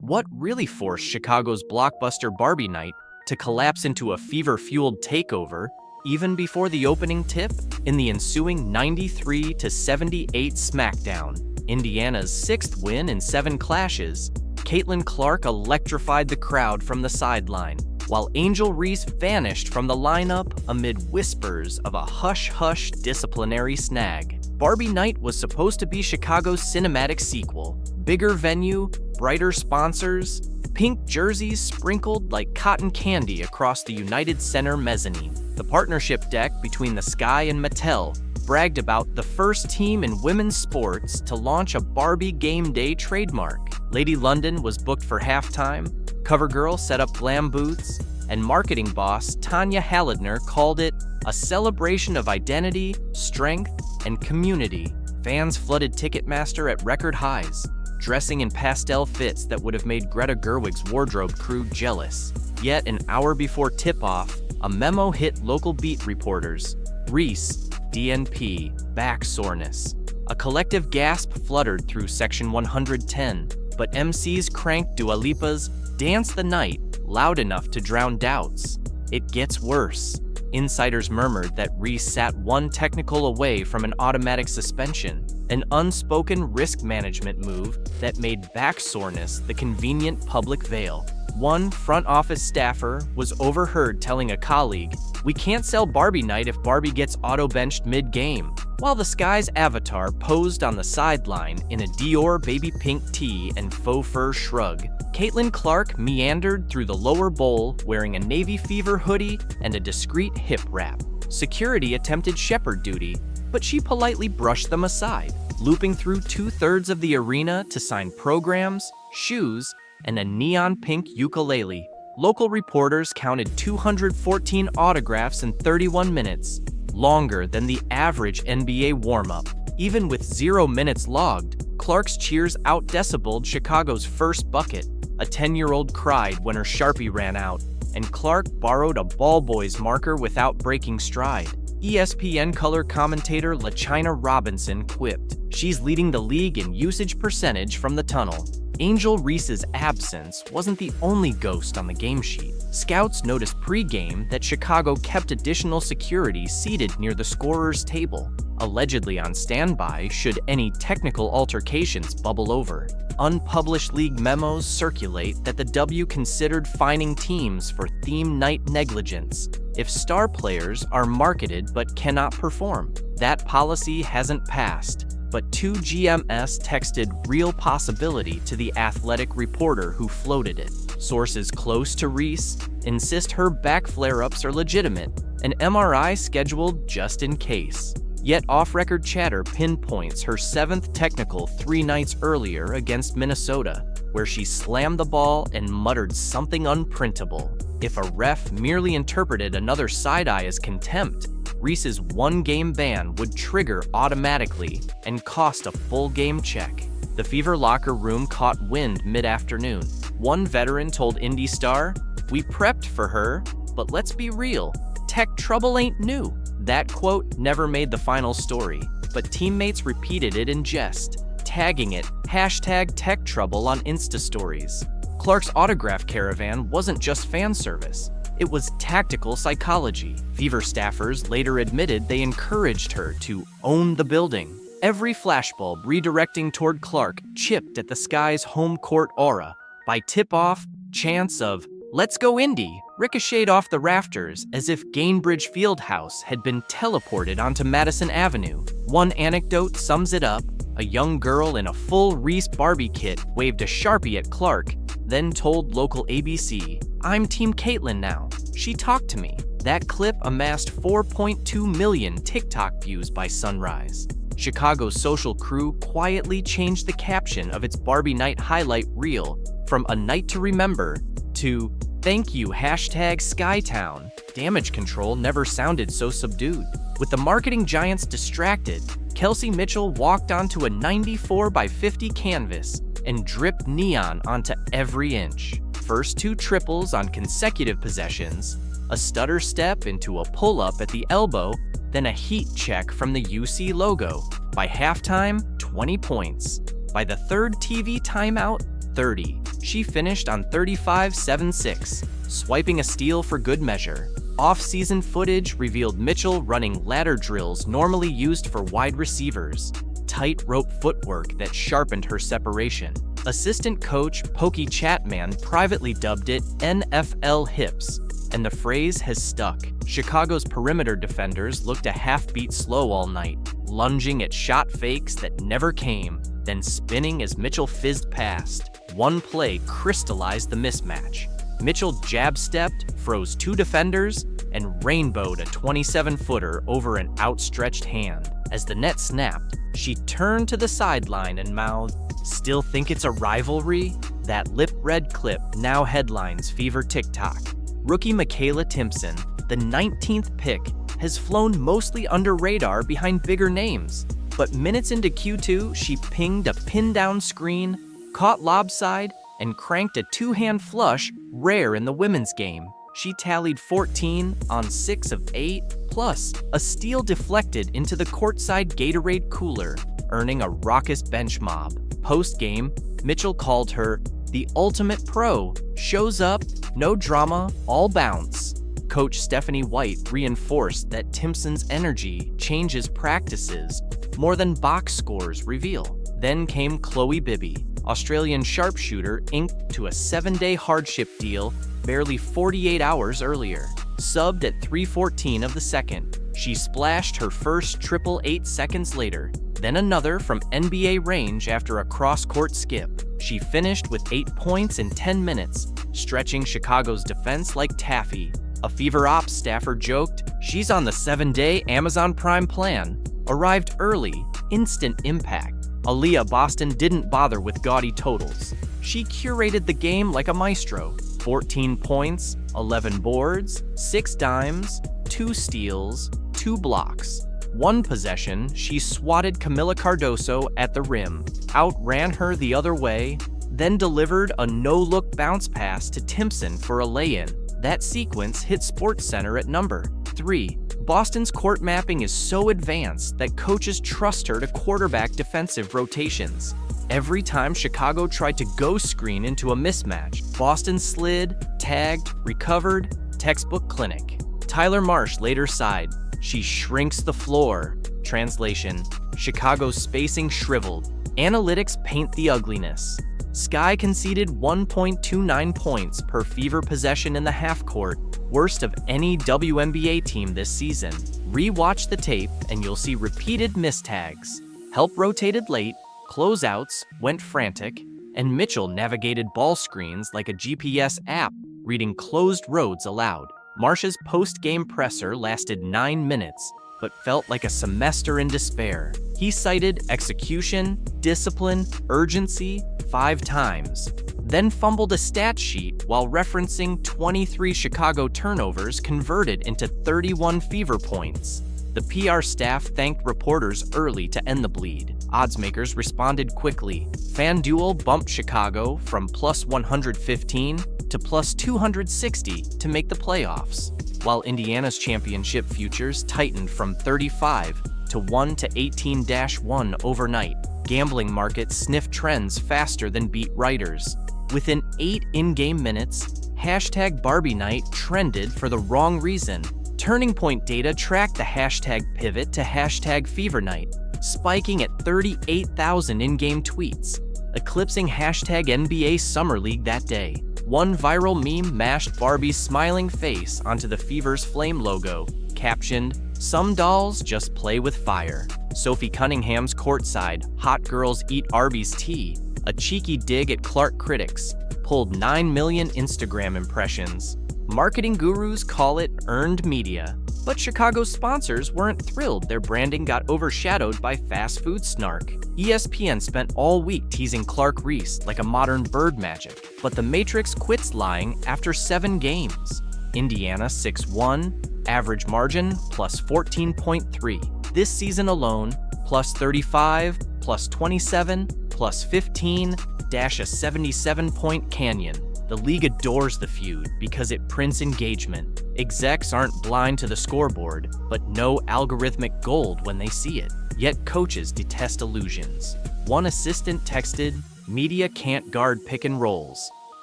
What really forced Chicago's blockbuster Barbie Night to collapse into a fever-fueled takeover even before the opening tip? In the ensuing 93-78 smackdown, Indiana's sixth win in 7 clashes, Caitlin Clark electrified the crowd from the sideline, while Angel Reese vanished from the lineup amid whispers of a hush-hush disciplinary snag. Barbie Night was supposed to be Chicago's cinematic sequel. Bigger venue, brighter sponsors, pink jerseys sprinkled like cotton candy across the United Center mezzanine. The partnership deck between the Sky and Mattel bragged about the first team in women's sports to launch a Barbie game day trademark. Lady London was booked for halftime, CoverGirl set up glam booths, and marketing boss Tanya Halledner called it a celebration of identity, strength, and community. Fans flooded Ticketmaster at record highs, dressing in pastel fits that would have made Greta Gerwig's wardrobe crew jealous. Yet an hour before tip-off, a memo hit local beat reporters. Reese, DNP, back soreness. A collective gasp fluttered through Section 110, but MCs cranked Dua Lipa's Dance the Night loud enough to drown doubts. It gets worse. Insiders murmured that Reese sat one technical away from an automatic suspension, an unspoken risk management move that made back soreness the convenient public veil. One front office staffer was overheard telling a colleague, "We can't sell Barbie Night if Barbie gets auto-benched mid-game," while the Sky's avatar posed on the sideline in a Dior baby pink tee and faux fur shrug. Caitlin Clark meandered through the lower bowl wearing a Navy Fever hoodie and a discreet hip wrap. Security attempted shepherd duty, but she politely brushed them aside, looping through 2/3 of the arena to sign programs, shoes, and a neon pink ukulele. Local reporters counted 214 autographs in 31 minutes, longer than the average NBA warm-up. Even with 0 minutes logged, Clark's cheers out-decibeled Chicago's first bucket. A 10-year-old cried when her Sharpie ran out, and Clark borrowed a ball boy's marker without breaking stride. ESPN color commentator LaChina Robinson quipped, "She's leading the league in usage percentage from the tunnel." Angel Reese's absence wasn't the only ghost on the game sheet. Scouts noticed pre-game that Chicago kept additional security seated near the scorer's table, allegedly on standby should any technical altercations bubble over. Unpublished league memos circulate that the W considered fining teams for theme night negligence if star players are marketed but cannot perform. That policy hasn't passed, but 2GMS texted real possibility to the athletic reporter who floated it. Sources close to Reese insist her back flare-ups are legitimate, an MRI scheduled just in case. Yet off-record chatter pinpoints her 7th technical 3 nights earlier against Minnesota, where she slammed the ball and muttered something unprintable. If a ref merely interpreted another side-eye as contempt, Reese's 1-game ban would trigger automatically and cost a full game check. The Fever locker room caught wind mid-afternoon. One veteran told Indy Star, "We prepped for her, but let's be real, tech trouble ain't new." That quote never made the final story, but teammates repeated it in jest, tagging it #TechTrouble on Insta stories. Clark's autograph caravan wasn't just fan service. It was tactical psychology. Fever staffers later admitted they encouraged her to own the building. Every flashbulb redirecting toward Clark chipped at the Sky's home court aura. By tip-off, chants of "Let's go Indy" ricocheted off the rafters as if Gainbridge Fieldhouse had been teleported onto Madison Avenue. One anecdote sums it up. A young girl in a full Reese Barbie kit waved a Sharpie at Clark, then told local ABC, "I'm Team Caitlin now. She talked to me." That clip amassed 4.2 million TikTok views by sunrise. Chicago's social crew quietly changed the caption of its Barbie Night highlight reel from "A Night to Remember" to "Thank you #Skytown." Damage control never sounded so subdued. With the marketing giants distracted, Kelsey Mitchell walked onto a 94x50 canvas and dripped neon onto every inch. First 2 triples on consecutive possessions, a stutter step into a pull-up at the elbow, then a heat check from the UC logo. By halftime, 20 points. By the 3rd TV timeout, 30. she finished on 35-7-6, swiping a steal for good measure. Off-season footage revealed Mitchell running ladder drills normally used for wide receivers, tightrope footwork that sharpened her separation. Assistant coach Pokey Chatman privately dubbed it NFL hips, and the phrase has stuck. Chicago's perimeter defenders looked a half-beat slow all night, lunging at shot fakes that never came, then spinning as Mitchell fizzed past. One play crystallized the mismatch. Mitchell jab-stepped, froze two defenders, and rainbowed a 27-footer over an outstretched hand. As the net snapped, she turned to the sideline and mouthed, "Still think it's a rivalry?" That lip-read clip now headlines Fever TikTok. Rookie Michaela Timpson, the 19th pick, has flown mostly under radar behind bigger names. But minutes into Q2, she pinged a pin-down screen, caught lopside, and cranked a two-hand flush rare in the women's game. She tallied 14 on 6 of 8, plus a steal deflected into the courtside Gatorade cooler, earning a raucous bench mob. Post-game, Mitchell called her the ultimate pro. Shows up, no drama, all bounce. Coach Stephanie White reinforced that Timpson's energy changes practices more than box scores reveal. Then came Chloe Bibby, Australian sharpshooter inked to a 7-day hardship deal barely 48 hours earlier. Subbed at 3:14 of the second, she splashed her first triple 8 seconds later, then another from NBA range after a cross-court skip. She finished with 8 points in 10 minutes, stretching Chicago's defense like taffy. A Fever Ops staffer joked, "She's on the 7-day Amazon Prime plan." Arrived early, instant impact. Aaliyah Boston didn't bother with gaudy totals. She curated the game like a maestro. 14 points, 11 boards, 6 dimes, 2 steals, 2 blocks. One possession, she swatted Camila Cardoso at the rim, outran her the other way, then delivered a no-look bounce pass to Timpson for a lay-in. That sequence hit SportsCenter at number 3. Boston's court mapping is so advanced that coaches trust her to quarterback defensive rotations. Every time Chicago tried to go screen into a mismatch, Boston slid, tagged, recovered, textbook clinic. Tyler Marsh later sighed, "She shrinks the floor." Translation, Chicago's spacing shriveled. Analytics paint the ugliness. Sky conceded 1.29 points per Fever possession in the half-court, worst of any WNBA team this season. Re-watch the tape and you'll see repeated mistags. Help rotated late, closeouts went frantic, and Mitchell navigated ball screens like a GPS app, reading closed roads aloud. Marsh's post-game presser lasted 9 minutes, but felt like a semester in despair. He cited execution, discipline, urgency 5 times, then fumbled a stat sheet while referencing 23 Chicago turnovers converted into 31 Fever points. The PR staff thanked reporters early to end the bleed. Oddsmakers responded quickly. FanDuel bumped Chicago from plus 115 to plus 260 to make the playoffs, while Indiana's championship futures tightened from 35 to 1 to 18-1 overnight. Gambling markets sniff trends faster than beat writers. Within 8 in-game minutes, hashtag Barbie Night trended for the wrong reason. Turning Point data tracked the hashtag pivot to hashtag Fever Night, spiking at 38,000 in-game tweets, eclipsing hashtag NBA Summer League that day. One viral meme mashed Barbie's smiling face onto the Fever's flame logo, captioned, "Some dolls just play with fire." Sophie Cunningham's courtside, "Hot Girls Eat Arby's Tea," a cheeky dig at Clark critics, pulled 9 million Instagram impressions. Marketing gurus call it earned media, but Chicago's sponsors weren't thrilled their branding got overshadowed by fast food snark. ESPN spent all week teasing Clark Reese like a modern bird magic, but the Matrix quits lying after 7 games. Indiana 6-1, average margin plus 14.3. This season alone, plus 35, plus 27, plus 15, dash a 77-point canyon. The league adores the feud because it prints engagement. Execs aren't blind to the scoreboard, but know algorithmic gold when they see it. Yet coaches detest illusions. One assistant texted, Media can't guard pick and rolls.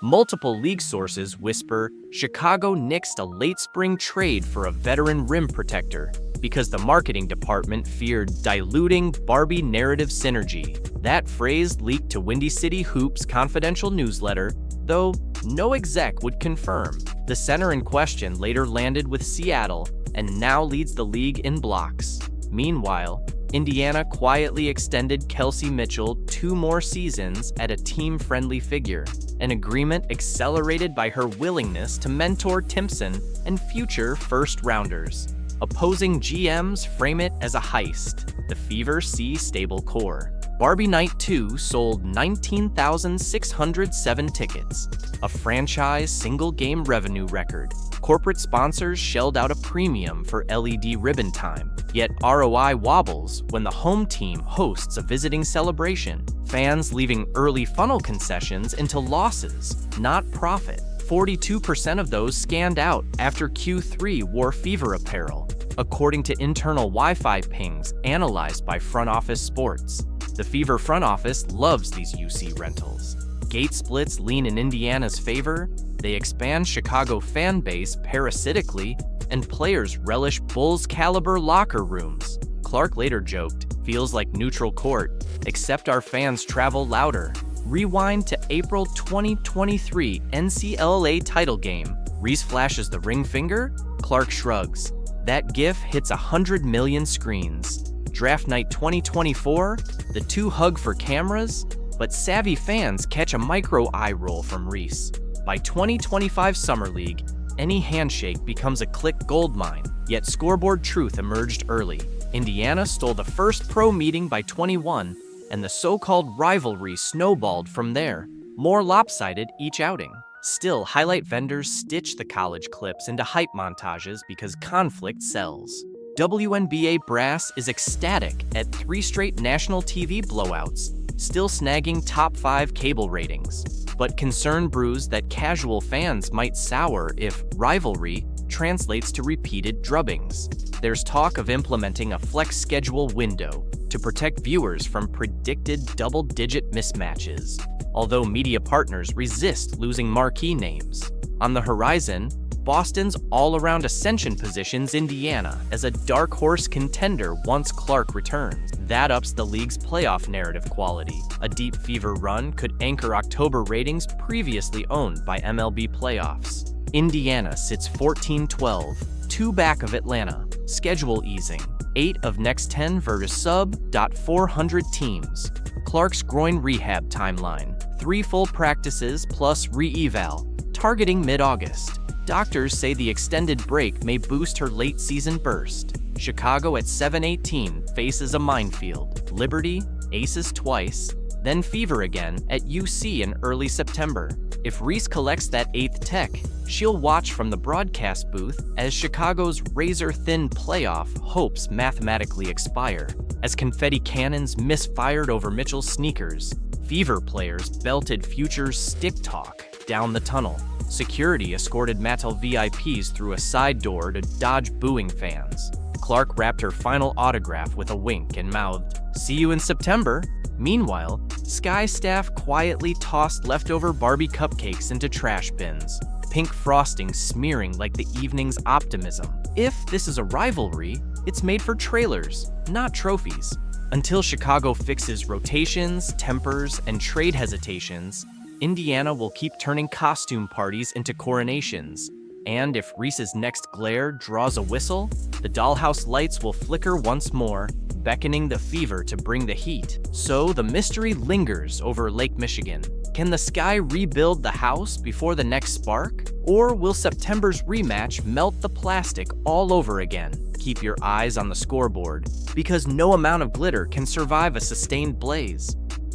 Multiple league sources whisper Chicago nixed a late spring trade for a veteran rim protector because the marketing department feared diluting Barbie narrative synergy. That phrase leaked to Windy City Hoops' confidential newsletter, though no exec would confirm. The center in question later landed with Seattle and now leads the league in blocks. Meanwhile, Indiana quietly extended Kelsey Mitchell 2 more seasons at a team-friendly figure, an agreement accelerated by her willingness to mentor Timpson and future first-rounders. Opposing GMs frame it as a heist. The Fever see stable core. Barbie Night 2 sold 19,607 tickets, a franchise single-game revenue record. Corporate sponsors shelled out a premium for LED ribbon time, yet ROI wobbles when the home team hosts a visiting celebration, fans leaving early funnel concessions into losses, not profit. 42% of those scanned out after Q3 wore Fever apparel, according to internal Wi-Fi pings analyzed by Front Office Sports. The Fever front office loves these UC rentals. Gate splits lean in Indiana's favor, they expand Chicago fan base parasitically, and players relish Bulls-caliber locker rooms. Clark later joked, "Feels like neutral court, except our fans travel louder." Rewind to April 2023 NCAA title game. Reese flashes the ring finger, Clark shrugs. That gif hits 100 million screens. Draft night 2024, the two hug for cameras, but savvy fans catch a micro eye roll from Reese. By 2025 Summer League, any handshake becomes a click goldmine, yet scoreboard truth emerged early. Indiana stole the first pro meeting by 21, and the so-called rivalry snowballed from there, more lopsided each outing. Still, highlight vendors stitch the college clips into hype montages because conflict sells. WNBA brass is ecstatic at 3 straight national TV blowouts, still snagging top 5 cable ratings. But concern brews that casual fans might sour if rivalry translates to repeated drubbings. There's talk of implementing a flex schedule window to protect viewers from predicted double-digit mismatches, although media partners resist losing marquee names. On the horizon, Boston's all-around ascension positions Indiana as a dark horse contender once Clark returns. That ups the league's playoff narrative quality. A deep Fever run could anchor October ratings previously owned by MLB playoffs. Indiana sits 14-12, 2 back of Atlanta. Schedule easing. 8 of next 10 versus sub.400 teams. Clark's groin rehab timeline. 3 full practices plus re-eval, targeting mid-August. Doctors say the extended break may boost her late-season burst. Chicago at 7-18 faces a minefield. Liberty, aces twice, then Fever again at UC in early September. If Reese collects that 8th tech, she'll watch from the broadcast booth as Chicago's razor-thin playoff hopes mathematically expire. As confetti cannons misfired over Mitchell's sneakers, Fever players belted Future's stick talk down the tunnel. Security escorted Mattel VIPs through a side door to dodge booing fans. Clark wrapped her final autograph with a wink and mouthed, "See you in September." Meanwhile, Sky staff quietly tossed leftover Barbie cupcakes into trash bins, pink frosting smearing like the evening's optimism. If this is a rivalry, it's made for trailers, not trophies. Until Chicago fixes rotations, tempers, and trade hesitations, Indiana will keep turning costume parties into coronations. And if Reese's next glare draws a whistle, the dollhouse lights will flicker once more, beckoning the Fever to bring the heat. So the mystery lingers over Lake Michigan. Can the sky rebuild the house before the next spark? Or will September's rematch melt the plastic all over again? Keep your eyes on the scoreboard, because no amount of glitter can survive a sustained blaze.